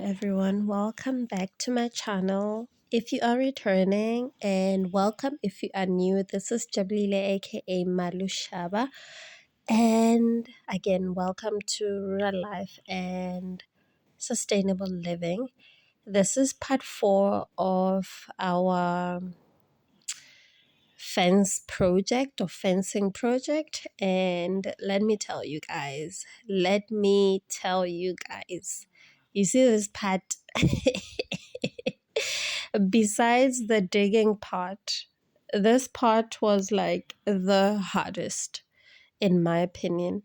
everyone, welcome back to my channel. If you are returning, and welcome if you are new, this is Jablile aka Malushaba, and again welcome to Rural Life and Sustainable Living. This is part 4 of our fencing project, and let me tell you guys, you see this part. Besides the digging part, this part was like the hardest, in my opinion.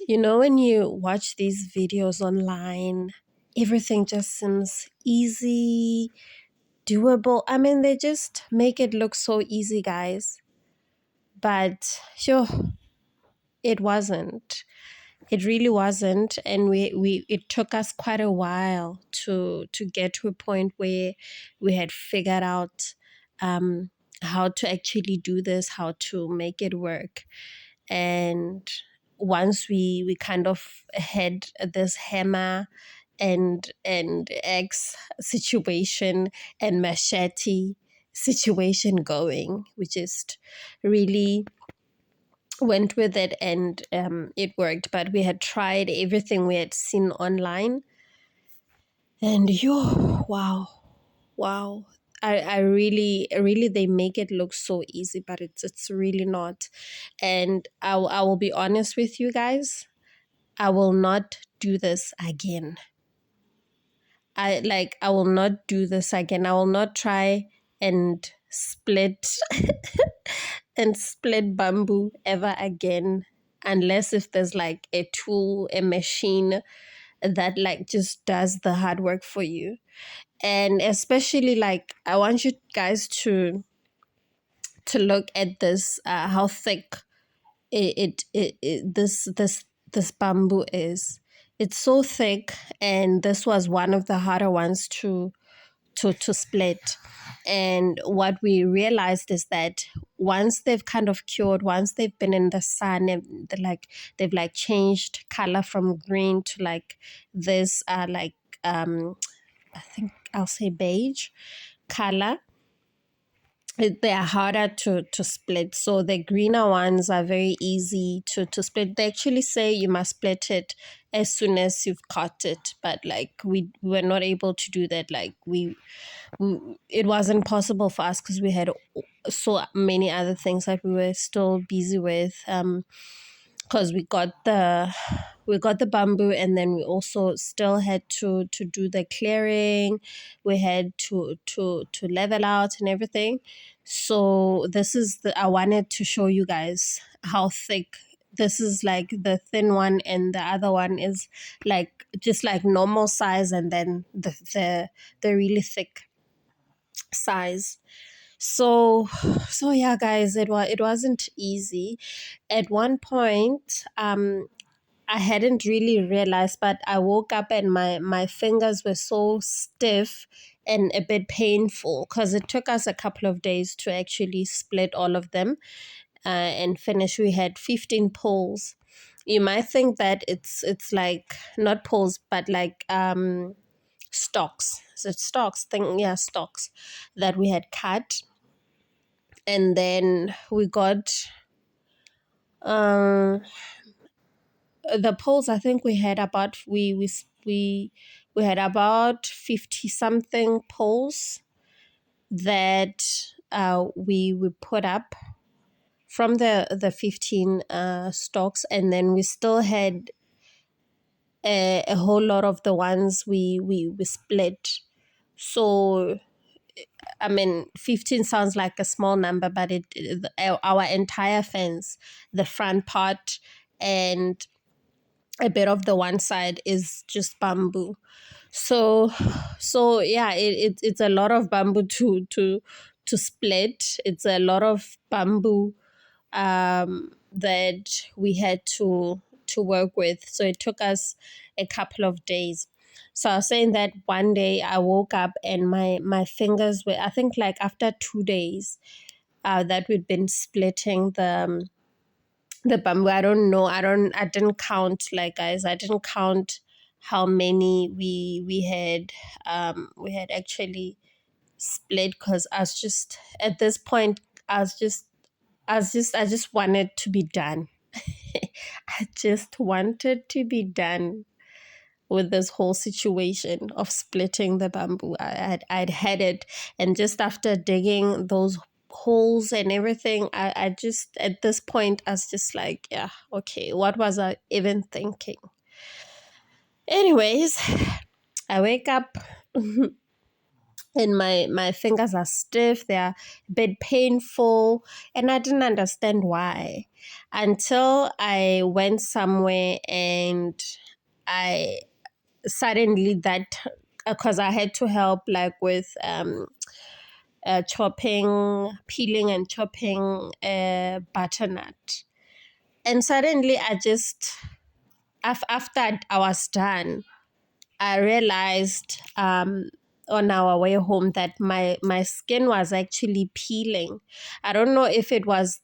You know, when you watch these videos online, everything just seems easy, doable. I mean, they just make it look so easy, guys. But sure, it wasn't. It really wasn't, and we it took us quite a while to get to a point where we had figured out um, how to actually do this, how to make it work. And once we kind of had this hammer and X situation and machete situation going, we just really went with it, and it worked. But we had tried everything we had seen online, and wow. I really, they make it look so easy, but it's really not. And I will be honest with you guys, I will not do this again. I will not do this again. I will not try and split and split bamboo ever again, unless if there's like a tool, a machine that like just does the hard work for you. And especially, like, I want you guys to look at this, how thick this bamboo is. It's so thick, and this was one of the harder ones to split. And what we realized is that once they've kind of cured, once they've been in the sun, and they've like changed color from green to like this I think I'll say beige color, they are harder to split. So the greener ones are very easy to split. They actually say you must split it as soon as you've cut it, but like we were not able to do that. Like it wasn't possible for us because we had so many other things that we were still busy with, because we got the bamboo, and then we also still had to do the clearing. We had to level out and everything. So this is I wanted to show you guys how thick this is. Like the thin one, and the other one is like just like normal size, and then the really thick size. So yeah, guys, it wasn't easy. At one point, I hadn't really realized, but I woke up and my fingers were so stiff and a bit painful, because it took us a couple of days to actually split all of them, and finish. We had 15 poles. You might think that it's like not poles, but like stalks. So stalks thing, yeah, stalks that we had cut. And then we got um the poles. I think we had about we had about 50 something poles that we put up from the 15 stalks. And then we still had a whole lot of the ones we split. So I mean, 15 sounds like a small number, but our entire fence, the front part and a bit of the one side, is just bamboo. So yeah, it's a lot of bamboo to split. It's a lot of bamboo that we had to work with. So it took us a couple of days. So I was saying that one day I woke up and my fingers were, I think like after 2 days that we'd been splitting the bamboo. I don't know. I didn't count, like, guys, I didn't count how many we had actually split, because I was just at this point I just wanted to be done. I just wanted to be done with this whole situation of splitting the bamboo. I'd had it, and just after digging those holes and everything, I just at this point I was just like, yeah, okay, what was I even thinking? Anyways, I wake up and my fingers are stiff, they're a bit painful, and I didn't understand why until I went somewhere and I suddenly that because I had to help like with chopping, peeling and chopping a butternut, and suddenly I just after I was done, I realized on our way home that my skin was actually peeling. I don't know if it was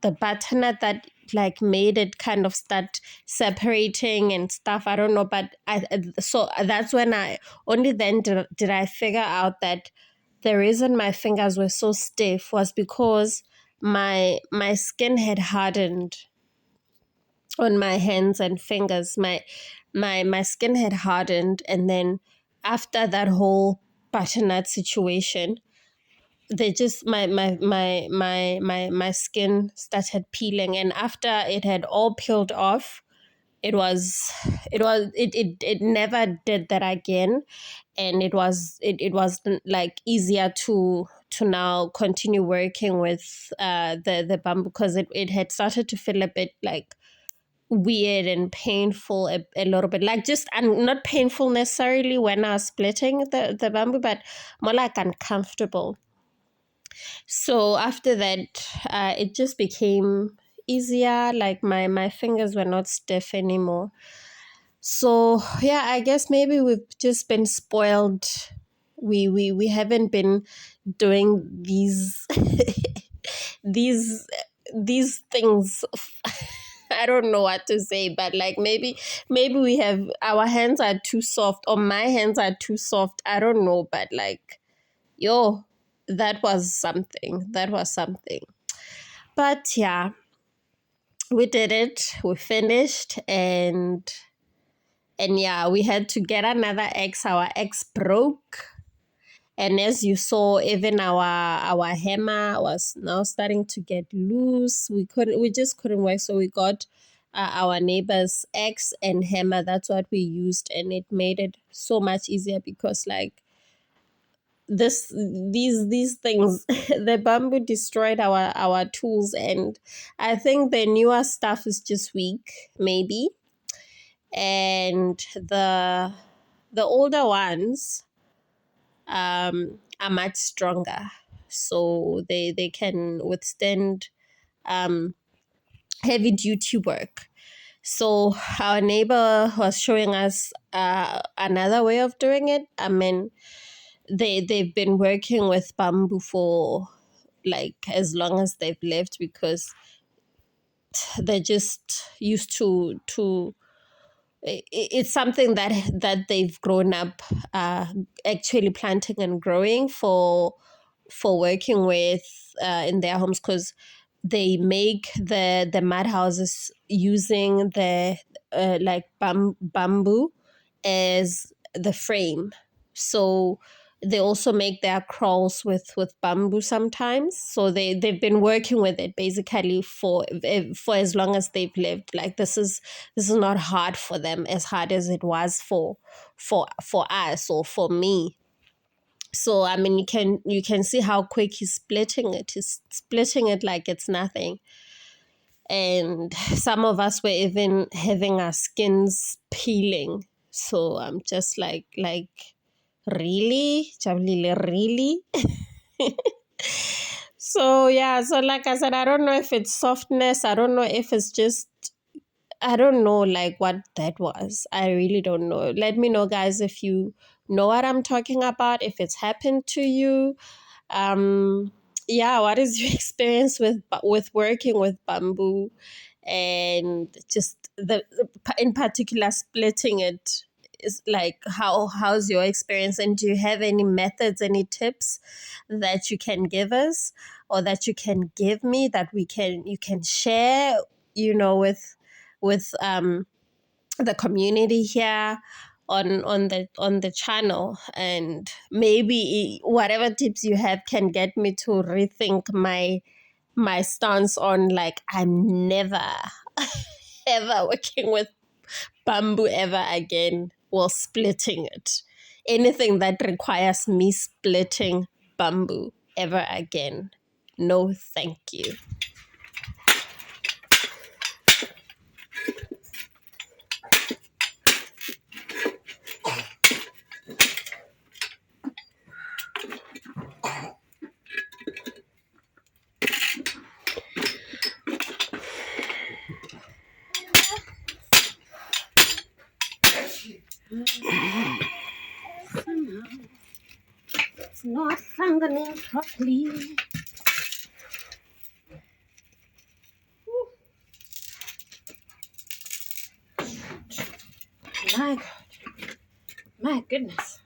the butternut that like made it kind of start separating and stuff. I don't know, but so that's when I only then did I figure out that the reason my fingers were so stiff was because my skin had hardened on my hands and fingers. My skin had hardened, and then after that whole butternut situation, they just my skin started peeling, and after it had all peeled off, it never did that again, and it was like easier to now continue working with the bamboo, because it had started to feel a bit like weird and painful a little bit, like just and not painful necessarily when I was splitting the bamboo, but more like uncomfortable. So after that, it just became easier. Like my fingers were not stiff anymore. So yeah, I guess maybe we've just been spoiled. We haven't been doing these these things. I don't know what to say, but like maybe we have our hands are too soft, or my hands are too soft. I don't know, but like yo, that was something. That was something. But yeah, we did it. We finished, and yeah, we had to get another X. Our X broke. And as you saw, even our hammer was now starting to get loose. We just couldn't work. So we got our neighbor's X and hammer. That's what we used, and it made it so much easier because like these things the bamboo destroyed our tools, and I think the newer stuff is just weak maybe, and the older ones are much stronger, so they can withstand um heavy duty work. So our neighbor was showing us another way of doing it. I mean, they've been working with bamboo for like as long as they've lived, because they're just used to it's something that they've grown up actually planting and growing for working with in their homes, because they make the mud houses using the like bamboo as the frame. So they also make their crawls with bamboo sometimes. So they've been working with it basically for as long as they've lived. Like this is not hard for them, as hard as it was for us or for me. So I mean, you can see how quick he's splitting it. He's splitting it like it's nothing. And some of us were even having our skins peeling. So I'm just like really, Jabulile, really. So yeah, so like I said, I don't know if it's softness. I don't know if it's just, I don't know like what that was. I really don't know. Let me know, guys, if you know what I'm talking about, if it's happened to you. Yeah, what is your experience with working with bamboo, and just in particular splitting it? is like how's your experience, and do you have any methods, any tips that you can give us or that you can give me that you can share, with the community here on the channel, and maybe whatever tips you have can get me to rethink my stance on, like, I'm never ever working with bamboo ever again, or splitting it. Anything that requires me splitting bamboo ever again, no thank you. It's not functioning properly. My God. My goodness.